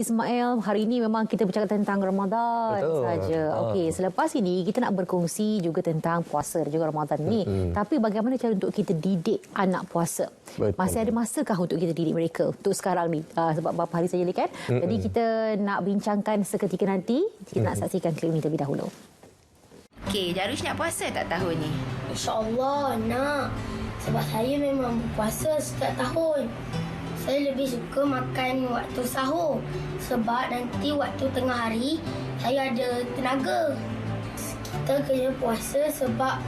Ismail, hari ini memang kita bercakap tentang Ramadan saja. Okey, selepas ini kita nak berkongsi juga tentang puasa dan juga Ramadan ni. Tapi bagaimana cara untuk kita didik anak puasa? Masih ada masakah untuk kita didik mereka untuk sekarang ni? Sebab beberapa hari saja ni kan. Jadi kita nak bincangkan seketika nanti. Kita nak saksikan klip ini terlebih dahulu. Okey, Jarush nak puasa tak tahun ni? InsyaAllah nak. Sebab saya memang berpuasa setiap tahun. Saya lebih suka makan waktu sahur. Sebab nanti waktu tengah hari, saya ada tenaga. Kita kena puasa sebab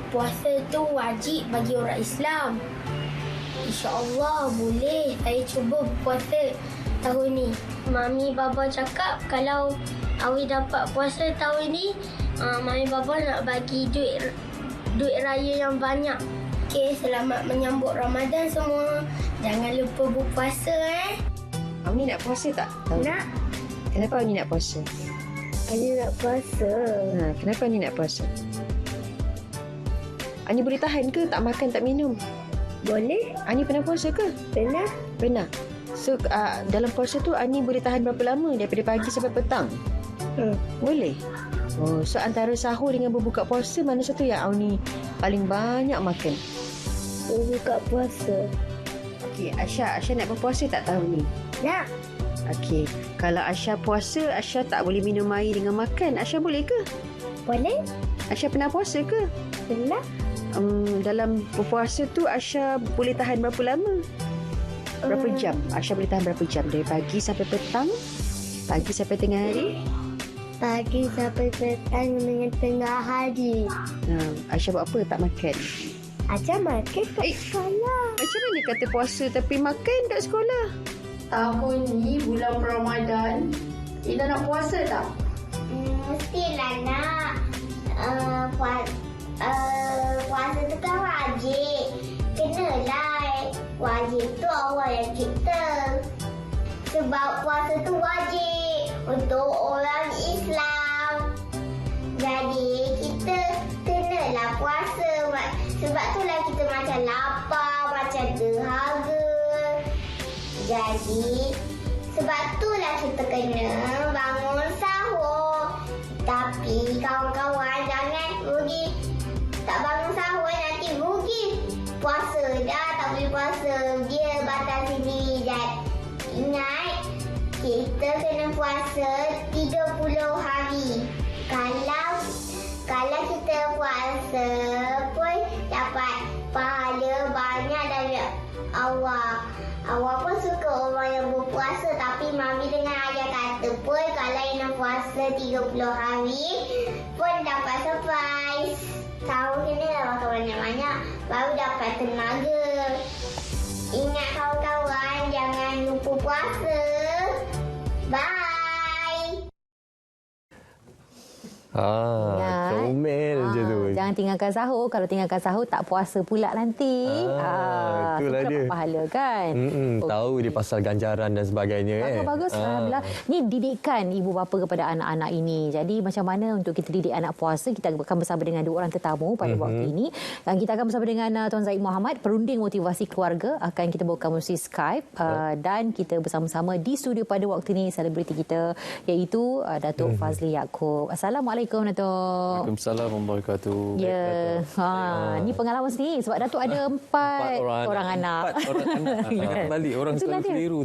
puasa itu wajib bagi orang Islam. InsyaAllah boleh saya cuba berpuasa tahun ni. Mami Baba cakap kalau Awi dapat puasa tahun ni, Mami Baba nak bagi duit raya yang banyak. Okey, selamat menyambut Ramadan semua. Jangan lupa berpuasa Awak nak puasa tak? Nak. Kenapa awak nak puasa? Ani nak puasa. Kenapa awak nak puasa? Ani boleh tahan ke tak makan tak minum? Boleh? Ani pernah puasa ke? Pernah? Pernah. So dalam puasa tu Ani boleh tahan berapa lama daripada pagi sampai petang? Boleh. Oh, so antara sahur dengan berbuka puasa mana satu yang Ani paling banyak makan? Berbuka puasa. Okey, Aisyah nak berpuasa tak tahun ni? Nak. Okey, kalau Aisyah puasa, Aisyah tak boleh minum air dengan makan. Aisyah boleh ke? Boleh? Aisyah pernah puasa ke? Pernah? Dalam berpuasa tu Aisyah boleh tahan berapa lama? Berapa jam? Aisyah boleh tahan berapa jam? Dari pagi sampai petang? Pagi sampai tengah hari? Pagi sampai petang dengan tengah hari. Aisyah buat apa? Tak makan? Ajar makan kat sekolah. Macam mana kata puasa tapi makan kat sekolah? Tahun ni bulan Ramadan, Ina nak puasa tak? Mestilah nak. Puasa tu kan wajib. Kenalah. Wajib tu Allah yang cipta. Sebab puasa tu wajib untuk orang Islam. Jadi kita kenalah puasa. Sebab itulah kita macam lapar, macam terhaga. Jadi sebab itulah kita kena bangun sahur. Tapi kawan-kawan jangan rugi. Tak bangun sahur nanti rugi. Puasa dah tak boleh puasa. Dia batal sendiri. Dan ingat, kita kena puasa 30 hari. Kalau kita puasa pun dapat pahala banyak dari Allah. Allah pun suka orang yang berpuasa. Tapi Mami dengan Ayah kata pun kalau Ina puasa 30 hari pun dapat surprise. Tahu kena lah makan banyak-banyak baru dapat tenaga. Ingat kawan-kawan, jangan lupa puasa. Bye. Comel je tu. Jangan tinggalkan sahur. Kalau tinggalkan sahur tak puasa pula nanti. Itulah dia. Pahala kan. Tahu dia pasal ganjaran dan sebagainya. Bagus. Alhamdulillah. Ni didikan ibu bapa kepada anak-anak ini. Jadi macam mana untuk kita didik anak puasa? Kita akan bersama dengan dua orang tetamu pada waktu ini. Dan kita akan bersama dengan Tuan Zaid Muhammad, perunding motivasi keluarga. Akan kita bawakan melalui Skype. Dan kita bersama-sama di studio pada waktu ini selebriti kita iaitu Datuk Fazli Yaakob. Assalamualaikum Datuk. Waalaikumsalam warahmatullahi wabarakatuh. Ya. Ni pengalaman sendiri sebab Datuk ada empat orang anak. Balik orang selalu keliru.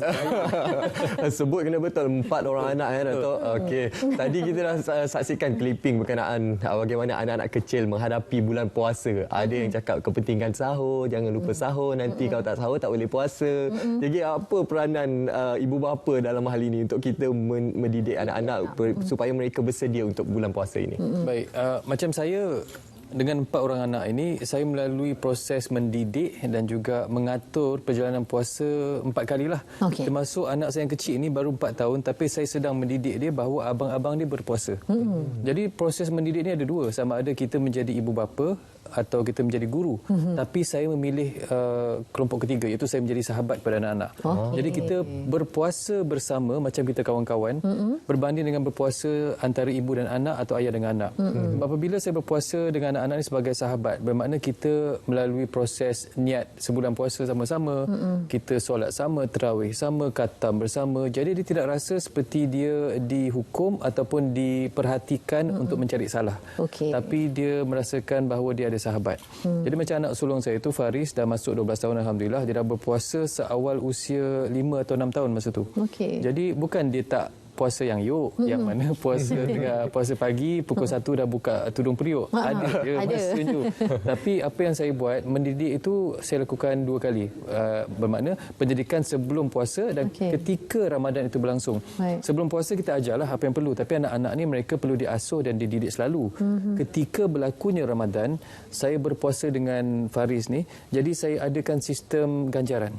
Sebut kena betul 4 orang anak Datuk. Okey. Tadi kita dah saksikan clipping berkenaan bagaimana anak-anak kecil menghadapi bulan puasa. Ada yang cakap kepentingan sahur, jangan lupa sahur, nanti kalau tak sahur tak boleh puasa. Jadi apa peranan ibu bapa dalam hal ini untuk kita mendidik anak-anak supaya mereka bersedia untuk bulan puasa ini? Baik, macam saya dengan 4 orang anak ini, saya melalui proses mendidik dan juga mengatur perjalanan puasa 4 kalilah. Termasuk anak saya yang kecil ini baru 4 tahun tapi saya sedang mendidik dia bahawa abang-abang dia berpuasa. Jadi proses mendidik ni ada 2, sama ada kita menjadi ibu bapa atau kita menjadi guru. Tapi saya memilih kelompok ketiga, iaitu saya menjadi sahabat pada anak-anak. Jadi kita berpuasa bersama macam kita kawan-kawan, berbanding dengan berpuasa antara ibu dan anak atau ayah dengan anak. Apabila saya berpuasa dengan anak-anak ini sebagai sahabat, bermakna kita melalui proses niat sebulan puasa sama-sama, kita solat sama, tarawih sama, khatam bersama. Jadi dia tidak rasa seperti dia dihukum ataupun diperhatikan untuk mencari salah. Tapi dia merasakan bahawa dia ada sahabat. Jadi macam anak sulung saya itu, Faris, dah masuk 12 tahun Alhamdulillah. Dia dah berpuasa seawal usia 5 atau 6 tahun masa tu. Jadi bukan dia tak puasa yang yang mana puasa dengan puasa pagi pukul 1 dah buka tudung periuk. Ada je masanya. Tapi apa yang saya buat, mendidik itu saya lakukan 2 kali. Bermakna pendidikan sebelum puasa dan ketika Ramadan itu berlangsung. Sebelum puasa kita ajarlah apa yang perlu, tapi anak-anak ni mereka perlu diasuh dan dididik selalu. Ketika berlakunya Ramadan, saya berpuasa dengan Faris ni, jadi saya adakan sistem ganjaran.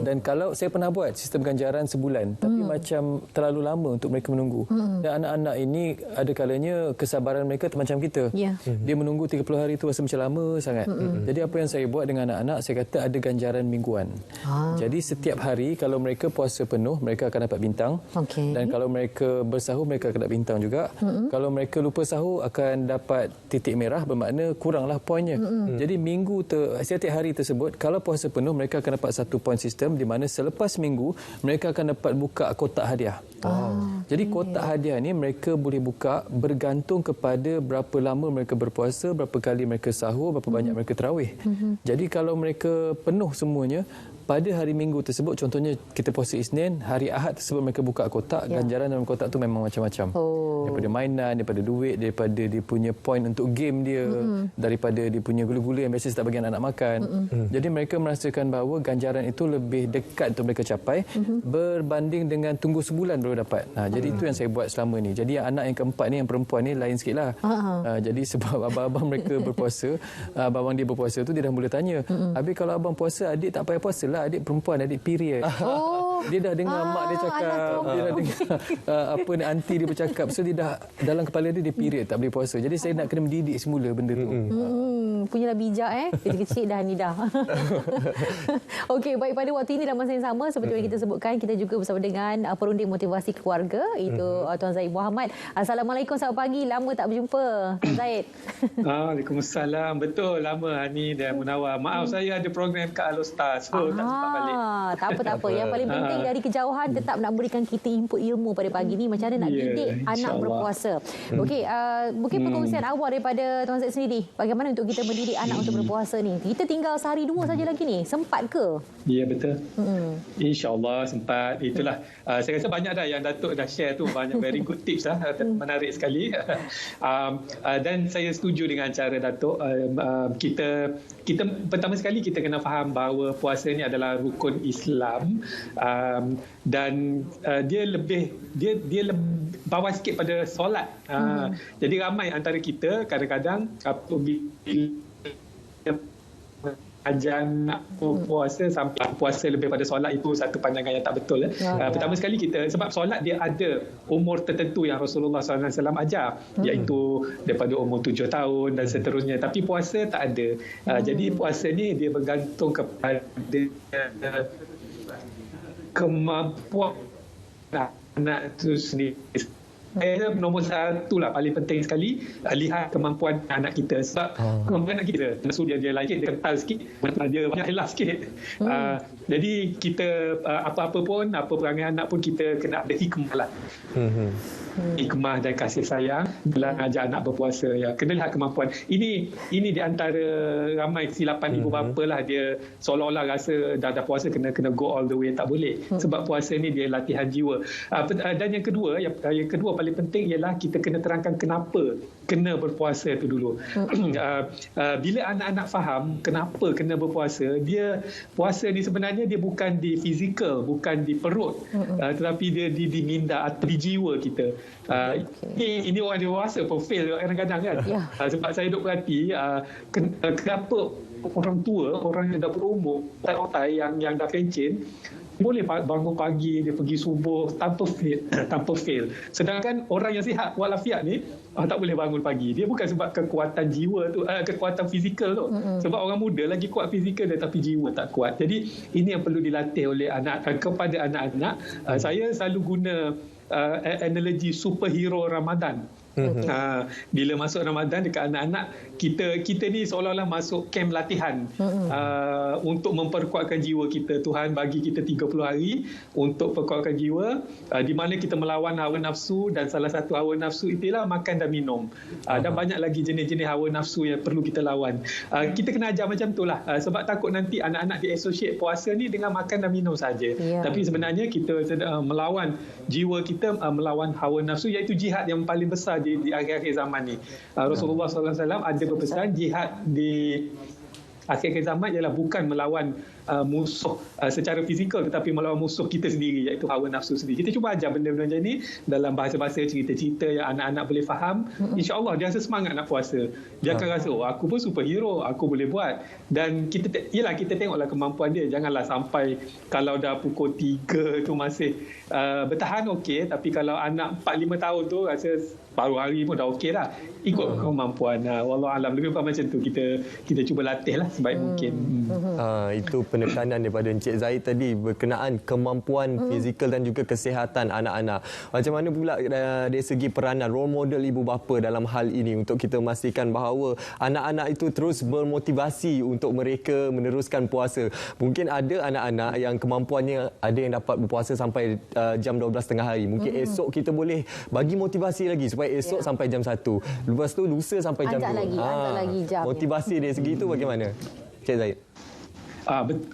Dan kalau saya pernah buat sistem ganjaran sebulan, tapi macam terlalu lama untuk mereka menunggu. Dan anak-anak ini ada kalanya kesabaran mereka macam kita. Dia menunggu 30 hari itu rasa macam lama sangat. Jadi apa yang saya buat dengan anak-anak, saya kata ada ganjaran mingguan. Jadi setiap hari kalau mereka puasa penuh, mereka akan dapat bintang. Dan kalau mereka bersahur, mereka akan dapat bintang juga. Kalau mereka lupa sahur, akan dapat titik merah, bermakna kuranglah poinnya. Jadi setiap hari tersebut, kalau puasa penuh, mereka akan dapat 1 poin sistem, di mana selepas minggu, mereka akan dapat buka kotak hadiah. Jadi kotak hadiah ni mereka boleh buka bergantung kepada berapa lama mereka berpuasa, berapa kali mereka sahur, berapa banyak mereka tarawih. Jadi kalau mereka penuh semuanya, pada hari Minggu tersebut, contohnya kita puasa Isnin, hari Ahad tersebut mereka buka kotak, ganjaran dalam kotak tu memang macam-macam. Daripada mainan, daripada duit, daripada dia punya point untuk game dia, daripada dia punya gula-gula yang biasa tak bagi anak-anak makan. Jadi mereka merasakan bahawa ganjaran itu lebih dekat untuk mereka capai berbanding dengan tunggu sebulan baru dapat. Jadi itu yang saya buat selama ni. Jadi anak yang keempat ni, yang perempuan ni lain sikit lah. Jadi sebab abang-abang mereka berpuasa, abang dia berpuasa tu, dia dah mula tanya, habis kalau abang puasa, adik tak payah puasa lah, adik perempuan, adik period. Dia dah dengar mak dia cakap, dia dah dengar apa ni, aunty dia bercakap. So dia dah dalam kepala dia period, tak boleh puasa. Jadi saya nak kena mendidik semula benda tu. Punyalah bijak kecil-kecil dah ni dah. Okey, baik, pada waktu ini dalam masa yang sama seperti yang kita sebutkan, kita juga bersama dengan perunding motivasi keluarga, itu Tuan Zaid Muhammad. Assalamualaikum, selamat pagi. Lama tak berjumpa, Tuan Zaid. Waalaikumsalam. Betul, lama Hani dan Munawar. Maaf, saya ada program kat Alostar, so tak sempat balik. Tak apa. Yang paling penting dari kejauhan tetap nak berikan kita input ilmu pada pagi ni, macam mana nak didik anak berpuasa. Okey, mungkin perkongsian awal daripada Tuan Zaid sendiri, bagaimana untuk kita mendidik anak untuk berpuasa ni. Kita tinggal sehari 2 saja lagi ni, sempat ke? Ya, betul. InsyaAllah sempat. Itulah, saya rasa banyak dah yang Datuk dah share tu, banyak very good tips lah, menarik sekali. Dan saya setuju dengan cara Datuk. Kita pertama sekali kita kena faham bahawa puasa ni adalah rukun Islam, dan dia lebih bawah sikit pada solat. Jadi ramai antara kita kadang-kadang ajar nak puasa sampai puasa lebih pada solat, itu satu pandangan yang tak betul. Pertama sekali kita, sebab solat dia ada umur tertentu yang Rasulullah SAW ajar, iaitu daripada umur 7 tahun dan seterusnya. Tapi puasa tak ada. Jadi puasa ni dia bergantung kepada kemampuan anak itu sendiri. Nombor 1 lah, paling penting sekali, lihat kemampuan anak kita. Sebab kemampuan anak kita, nafsu dia lain, dia kental sikit, dia banyak elah sikit. Jadi kita apa-apa pun, apa perangai anak pun, kita kena ada hikmah lah. Hikmah dan kasih sayang dalam ajar anak berpuasa. Kena lihat kemampuan. Ini di antara ramai kesilapan ibu bapa lah. Dia seolah-olah rasa dah puasa kena go all the way. Tak boleh. Sebab puasa ni dia latihan jiwa. Dan yang kedua paling penting ialah kita kena terangkan kenapa kena berpuasa tu dulu. Bila anak-anak faham kenapa kena berpuasa, puasa ni sebenarnya dia bukan di fizikal, bukan di perut, tetapi dia di minda atau di jiwa kita. Ini orang dewasa pun fail kadang-kadang kan. Sebab saya duk perhati kenapa orang tua, orang yang dah berumur, otai yang dah pencen, boleh bangun pagi, dia pergi subuh tanpa fail. Sedangkan orang yang sihat walafiat ni tak boleh bangun pagi. Dia bukan sebab kekuatan jiwa tu, kekuatan fizikal tu. Sebab orang muda lagi kuat fizikal dia tapi jiwa tak kuat. Jadi ini yang perlu dilatih oleh kepada anak-anak. Saya selalu guna analogi superhero Ramadan. Bila masuk Ramadan dekat anak-anak, kita ni seolah-olah masuk kem latihan untuk memperkuatkan jiwa kita. Tuhan bagi kita 30 hari untuk perkuatkan jiwa, di mana kita melawan hawa nafsu, dan salah satu hawa nafsu itulah makan dan minum. Dan banyak lagi jenis-jenis hawa nafsu yang perlu kita lawan. Kita kena ajar macam itulah, sebab takut nanti anak-anak di-associate puasa ni dengan makan dan minum saja. Tapi sebenarnya kita melawan jiwa kita, melawan hawa nafsu, iaitu jihad yang paling besar di akhir-akhir zaman ni. Rasulullah SAW ada berpesan jihad di akhir zaman ialah bukan melawan musuh secara fizikal, tetapi melawan musuh kita sendiri, iaitu hawa nafsu sendiri. Kita cuba ajar benda-benda macam ni dalam bahasa-bahasa cerita-cerita yang anak-anak boleh faham. InsyaAllah dia rasa semangat nak puasa. Dia akan rasa, aku pun superhero, aku boleh buat. Dan kita tengoklah kemampuan dia. Janganlah sampai kalau dah pukul 3 tu masih bertahan okey, tapi kalau anak 4-5 tahun tu rasa baru hari pun dah okey dah. Ikut kemampuan. Wallahualam, lebih kurang macam tu. Kita cuba latih lah sebaik mungkin. Itu penekanan daripada Encik Zahid tadi berkenaan kemampuan fizikal dan juga kesihatan anak-anak. Macam mana pula dari segi peranan role model ibu bapa dalam hal ini untuk kita memastikan bahawa anak-anak itu terus bermotivasi untuk mereka meneruskan puasa. Mungkin ada anak-anak yang kemampuannya ada yang dapat berpuasa sampai jam 12 tengah hari. Mungkin esok kita boleh bagi motivasi lagi supaya esok sampai jam 1. Lepas tu lusa sampai jam 2. Ajak lagi jam. Motivasi dari segi itu bagaimana? Encik Zahid.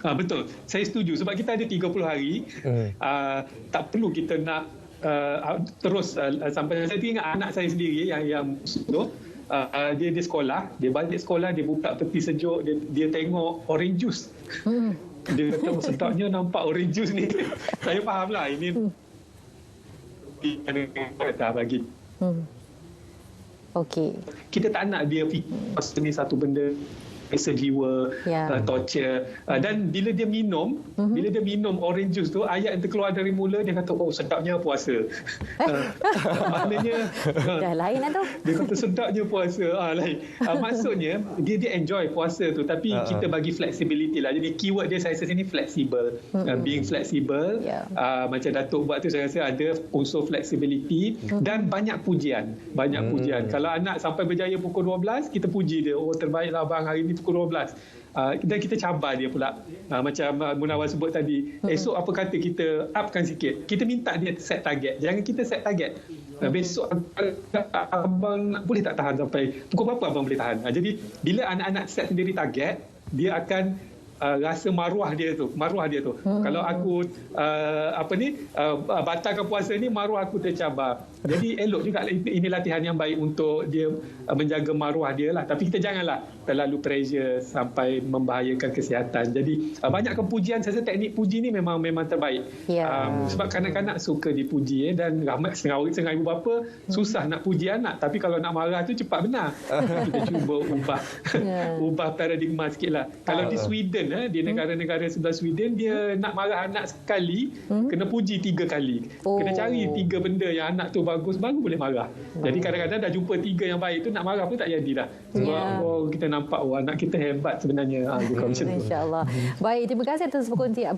Betul. Saya setuju sebab kita ada 30 hari. Tak perlu kita nak terus sampai. Saya ingat anak saya sendiri yang dia sekolah, dia balik sekolah, dia buka peti sejuk, dia tengok orange juice. Dia kata sedapnya nampak orange juice ni. Saya fahamlah ini dah bagi. Okey. Kita tak nak dia fikir ni satu benda sejiwa, torture. Dan bila dia minum orange juice tu, ayat yang terkeluar dari mulut dia kata, oh sedapnya puasa. Maknanya dah lain lah tu. Dia kata sedapnya puasa. Lain. Maksudnya dia enjoy puasa tu, tapi kita bagi flexibility lah. Jadi keyword dia saya rasa sini flexible. Being flexible. Macam Datuk buat tu saya rasa ada unsur flexibility dan banyak pujian. Kalau anak sampai berjaya pukul 12, kita puji dia. Oh terbaiklah abang hari ni pukul 12. Dan kita cabar dia pula. Macam Munawar sebut tadi, esok apa kata kita upkan sikit. Kita minta dia set target. Jangan kita set target. Besok abang boleh tak tahan sampai pukul berapa abang boleh tahan. Jadi bila anak-anak set sendiri target, dia akan rasa maruah dia tu. Kalau aku batalkan puasa ni, maruah aku tercabar. Jadi elok juga ini latihan yang baik untuk dia menjaga maruah dia lah. Tapi kita janganlah terlalu pressure sampai membahayakan kesihatan. Jadi banyak kepujian. Saya rasa teknik puji ni memang terbaik. Sebab kanak-kanak suka dipuji dan ramai setengah ibu bapa susah nak puji anak. Tapi kalau nak marah tu cepat benar. Kita cuba ubah paradigma sikit lah. Kalau di Sweden, di negara-negara sebelah Sweden, dia nak marah anak sekali, kena puji 3 kali. Kena cari 3 benda yang anak tu bagus, baru boleh marah. Jadi kadang-kadang dah jumpa 3 yang baik tu, nak marah pun tak jadilah. Sebab kita nampak anak kita hebat sebenarnya. InsyaAllah. Baik, terima kasih atas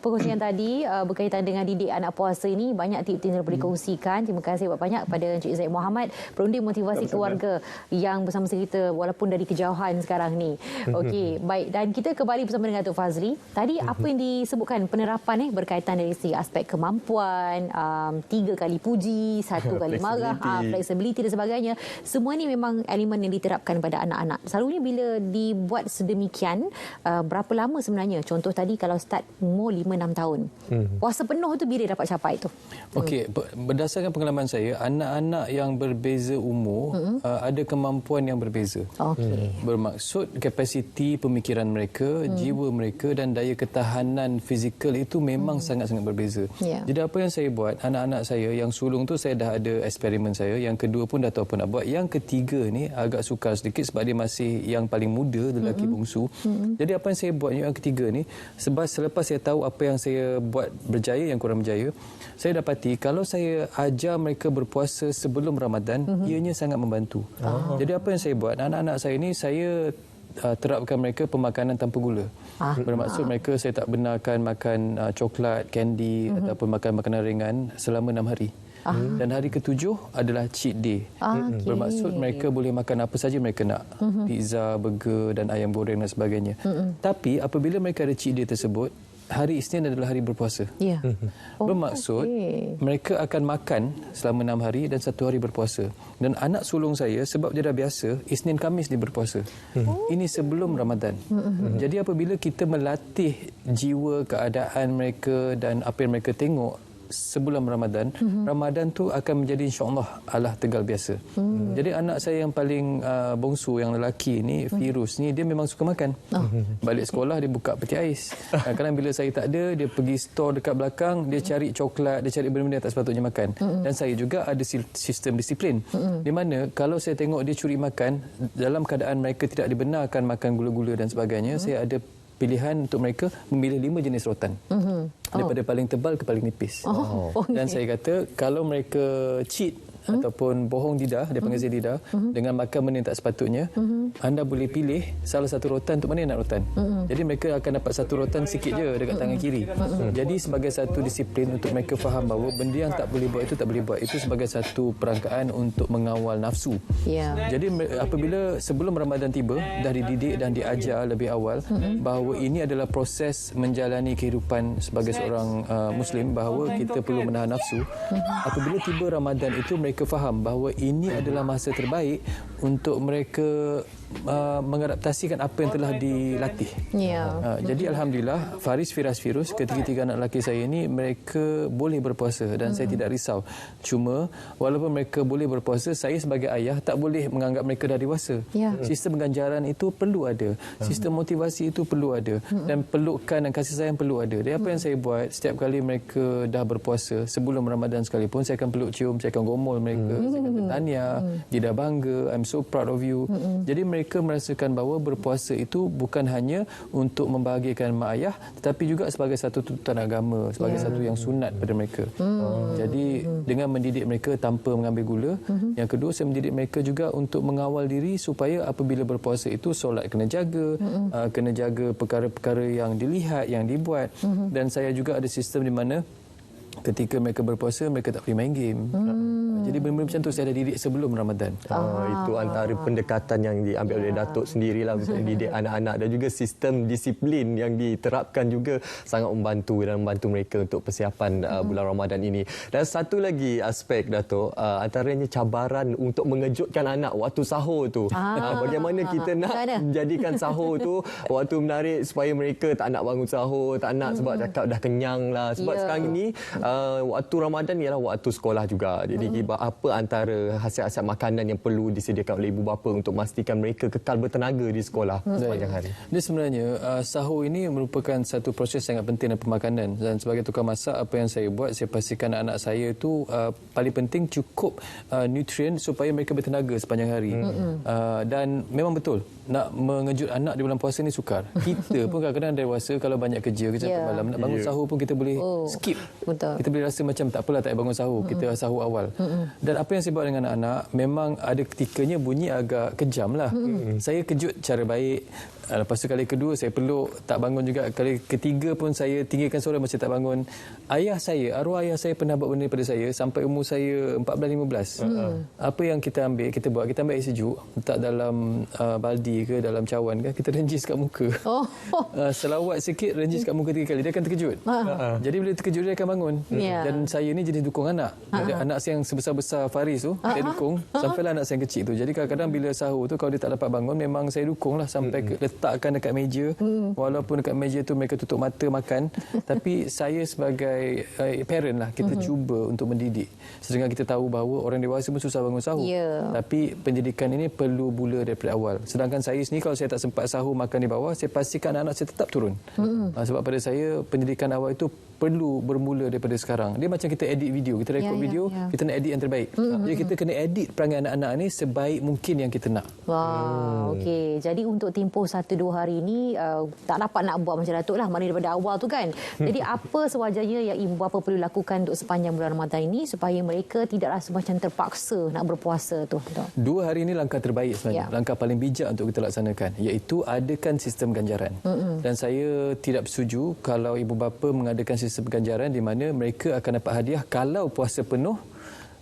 perkongsian tadi berkaitan dengan didik anak puasa ini. Banyak tip-tip yang boleh kongsikan. Terima kasih banyak kepada Encik Zahid Muhammad, perunding motivasi keluarga yang bersama kita walaupun dari kejauhan sekarang ni. Okey, baik. Dan kita kembali bersama dengan Datuk Fazli. Tadi apa yang disebutkan penerapan berkaitan dari segi aspek kemampuan, 3 kali puji, 1 kali marah, flexibility dan sebagainya. Semua ni memang elemen yang diterapkan pada anak-anak. Selalunya bila dibuat sedemikian, berapa lama sebenarnya? Contoh tadi kalau start umur 5-6 tahun. Puasa penuh tu bila dapat capai tu? Okey, berdasarkan pengalaman saya, anak-anak yang berbeza umur ada kemampuan yang berbeza. Bermaksud kapasiti pemikiran mereka, jiwa mereka mereka dan daya ketahanan fizikal itu memang sangat-sangat berbeza. Jadi apa yang saya buat, anak-anak saya yang sulung tu saya dah ada eksperimen saya, yang kedua pun dah tahu apa nak buat, yang ketiga ni agak sukar sedikit sebab dia masih yang paling muda, lelaki bongsu. Jadi apa yang saya buat yang ketiga ni, sebab selepas saya tahu apa yang saya buat berjaya, yang kurang berjaya, saya dapati kalau saya ajar mereka berpuasa sebelum Ramadan, ianya sangat membantu. Jadi apa yang saya buat, anak-anak saya ni saya terapkan mereka pemakanan tanpa gula. Bermaksud mereka saya tak benarkan makan coklat, kandy ataupun makan makanan ringan selama 6 hari. Dan hari ke-7 adalah cheat day. Bermaksud mereka boleh makan apa saja mereka nak. Pizza, burger dan ayam goreng dan sebagainya. Tapi apabila mereka ada cheat day tersebut, hari Isnin adalah hari berpuasa. Bermaksud mereka akan makan selama 6 hari dan 1 hari berpuasa. Dan anak sulung saya sebab dia dah biasa, Isnin Khamis dia berpuasa. Ini sebelum Ramadan. Jadi apabila kita melatih jiwa, keadaan mereka dan apa yang mereka tengok sebelum Ramadan, Ramadan tu akan menjadi insya-Allah Allah tegal biasa. Jadi anak saya yang paling bongsu, yang lelaki ni, Virus ni, dia memang suka makan. Balik sekolah dia buka peti ais. Kadang-kadang bila saya tak ada, dia pergi store dekat belakang, dia cari coklat, dia cari benda-benda yang tak sepatutnya makan. Dan saya juga ada sistem disiplin. Di mana kalau saya tengok dia curi makan dalam keadaan mereka tidak dibenarkan makan gula-gula dan sebagainya, saya ada pilihan untuk mereka memilih 5 jenis rotan. Daripada paling tebal ke paling nipis. Dan saya kata kalau mereka cheat ataupun bohong lidah, dia panggil lidah, dengan makan benda yang tak sepatutnya, anda boleh pilih salah satu rotan untuk mana yang nak rotan. Jadi mereka akan dapat satu rotan sikit je dekat tangan kiri. Jadi sebagai satu disiplin untuk mereka faham bahawa benda yang tak boleh buat itu tak boleh buat. Itu sebagai satu perangkaan untuk mengawal nafsu. Jadi apabila sebelum Ramadan tiba, dah dididik dan diajar lebih awal bahawa ini adalah proses menjalani kehidupan sebagai seorang Muslim, bahawa kita perlu menahan nafsu. Apabila tiba Ramadan itu, mereka faham bahawa ini adalah masa terbaik untuk mereka mengadaptasikan apa yang telah dilatih. Jadi alhamdulillah Faris, Firas, Firus, ketiga-tiga anak lelaki saya ini mereka boleh berpuasa dan saya tidak risau. Cuma walaupun mereka boleh berpuasa, saya sebagai ayah tak boleh menganggap mereka dah dewasa. Sistem ganjaran itu perlu ada, sistem motivasi itu perlu ada, dan pelukan dan kasih sayang perlu ada. Jadi apa yang saya buat, setiap kali mereka dah berpuasa sebelum Ramadan sekalipun, saya akan peluk cium, saya akan gomol mereka, saya kata tahniah, dia dah bangga, I'm so proud of you. Jadi mereka merasakan bahawa berpuasa itu bukan hanya untuk membahagiakan mak ayah, tetapi juga sebagai satu tuntutan agama, sebagai satu yang sunat pada mereka. Jadi dengan mendidik mereka tanpa mengambil gula, yang kedua saya mendidik mereka juga untuk mengawal diri supaya apabila berpuasa itu solat kena jaga perkara-perkara yang dilihat, yang dibuat. Dan saya juga ada sistem di mana ketika mereka berpuasa, mereka tak boleh main game. Jadi benda-benda macam tu saya dah didik sebelum Ramadan. Itu antara pendekatan yang diambil oleh Datuk sendirilah untuk mendidik anak-anak, dan juga sistem disiplin yang diterapkan juga sangat membantu mereka untuk persiapan bulan Ramadan ini. Dan satu lagi aspek, Datuk, antaranya cabaran untuk mengejutkan anak waktu sahur tu. Bagaimana kita nak jadikan sahur tu waktu menarik supaya mereka tak nak bangun sahur, tak nak sebab cakap dah kenyang lah. Sebab sekarang ni waktu Ramadan ialah waktu sekolah juga. Jadi apa antara hasil-hasil makanan yang perlu disediakan oleh ibu bapa untuk memastikan mereka kekal bertenaga di sekolah sepanjang hari? Dia sebenarnya sahur ini merupakan satu proses sangat penting dalam pemakanan, dan sebagai tukang masak, apa yang saya buat, saya pastikan anak saya itu paling penting cukup nutrien supaya mereka bertenaga sepanjang hari. Dan memang betul nak mengejut anak di bulan puasa ni sukar. Kita pun kadang-kadang dewasa kalau banyak kerja malam, nak bangun sahur pun kita boleh skip. Kita boleh rasa macam tak apalah, tak payah bangun sahur, kita sahur awal. Dan apa yang saya buat dengan anak-anak, memang ada ketikanya bunyi agak kejam lah. Saya kejut cara baik. Lepas tu kali kedua saya peluk, tak bangun juga. Kali ketiga pun saya tinggikan suara macam tak bangun. Arwah ayah saya pernah buat benda pada saya sampai umur saya 14-15. Apa yang kita buat, kita ambil air sejuk, letak dalam baldi ke dalam cawan ke, kita renjis kat muka. Selawat sikit, renjis kat muka 3 kali, dia akan terkejut. Jadi bila terkejut dia akan bangun. Dan saya ni jenis dukung anak. Anak saya yang sebesar besar Faris tu, saya dukung sampailah anak saya yang kecil tu. Jadi kadang-kadang bila sahur tu kalau dia tak dapat bangun, memang saya dukunglah sampai letakkan dekat meja. Walaupun dekat meja tu mereka tutup mata makan, tapi saya sebagai parent lah, kita cuba untuk mendidik. Sedangkan kita tahu bahawa orang dewasa pun susah bangun sahur. Tapi pendidikan ini perlu mula daripada awal. Sedangkan saya sendiri kalau saya tak sempat sahur makan di bawah, saya pastikan anak saya tetap turun. Sebab pada saya pendidikan awal itu perlu bermula daripada sekarang. Dia macam kita edit video, kita rekod video, kita nak edit yang terbaik. Jadi kita kena edit perangai anak-anak ni sebaik mungkin yang kita nak. Wow, okey. Jadi untuk tempoh 1-2 hari ini tak dapat nak buat macam Datuk lah, maknanya daripada awal tu kan. Jadi apa sewajarnya yang ibu bapa perlu lakukan untuk sepanjang bulan Ramadan ini supaya mereka tidak rasa macam terpaksa nak berpuasa tu? 2 hari ini langkah terbaik sebenarnya. Langkah paling bijak untuk kita laksanakan, iaitu adakan sistem ganjaran. Dan saya tidak bersetuju kalau ibu bapa mengadakan sistem ganjaran di mana mereka akan dapat hadiah kalau puasa penuh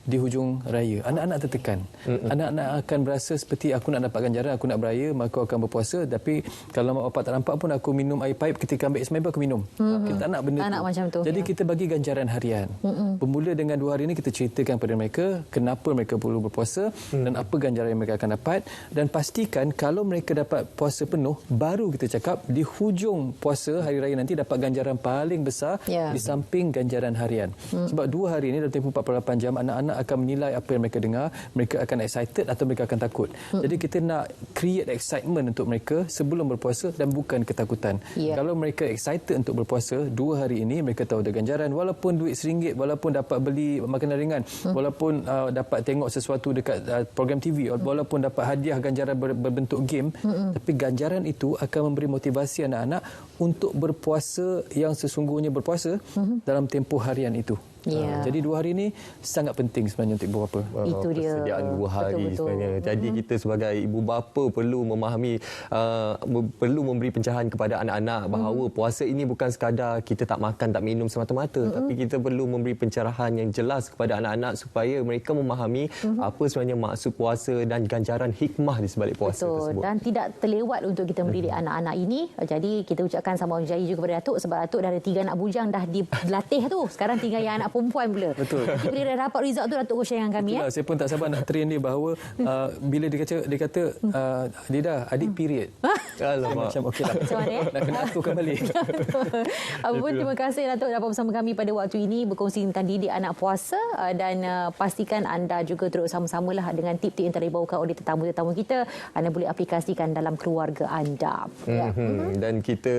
di hujung raya. Anak-anak tertekan. Anak-anak akan berasa seperti aku nak dapat ganjaran, aku nak beraya, maka aku akan berpuasa. Tapi kalau mak bapak tak nampak pun aku minum air paip ketika ambil sembahyang aku minum. Kita tak nak benda tak tu. Nak macam tu. Jadi kita bagi ganjaran harian. Bermula dengan 2 hari ini kita ceritakan kepada mereka kenapa mereka perlu berpuasa dan apa ganjaran yang mereka akan dapat, dan pastikan kalau mereka dapat puasa penuh, baru kita cakap di hujung puasa hari raya nanti dapat ganjaran paling besar di samping ganjaran harian. Sebab 2 hari ini dalam tempoh 48 jam anak-anak akan menilai apa yang mereka dengar, mereka akan excited atau mereka akan takut. Jadi kita nak create excitement untuk mereka sebelum berpuasa dan bukan ketakutan. Kalau mereka excited untuk berpuasa, 2 hari ini mereka tahu ada ganjaran, walaupun duit RM1, walaupun dapat beli makanan ringan, walaupun dapat tengok sesuatu dekat program TV, walaupun dapat hadiah ganjaran berbentuk game, tapi ganjaran itu akan memberi motivasi anak-anak untuk berpuasa yang sesungguhnya berpuasa dalam tempoh harian itu. Jadi 2 hari ini sangat penting sebenarnya untuk ibu bapa. Itu dia. Persediaan 2 hari sebenarnya. Jadi kita sebagai ibu bapa perlu memahami, perlu memberi pencerahan kepada anak-anak bahawa puasa ini bukan sekadar kita tak makan, tak minum semata-mata. Tapi kita perlu memberi pencerahan yang jelas kepada anak-anak supaya mereka memahami apa sebenarnya maksud puasa dan ganjaran hikmah di sebalik puasa tersebut. Dan tidak terlewat untuk kita mendidik anak-anak ini. Jadi kita ucapkan sambung jaya juga kepada Datuk, sebab Datuk dah ada 3 anak bujang dah dilatih tu. Sekarang tinggal yang anak perempuan pula. Betul. Jadi bila dah dapat result tu, Datuk share dengan kami. Itulah, saya pun tak sabar nak train dia bahawa bila dia kata Dida, adik period. Alamak. Macam okeylah. Macam mana Nak kena aturkan balik. Apapun, terima kasih Datuk dapat bersama kami pada waktu ini berkongsi tentang didik anak puasa, dan pastikan anda juga terus sama-samalah dengan tip-tip yang telah dibawakan oleh tetamu-tetamu kita. Anda boleh aplikasikan dalam keluarga anda. Dan kita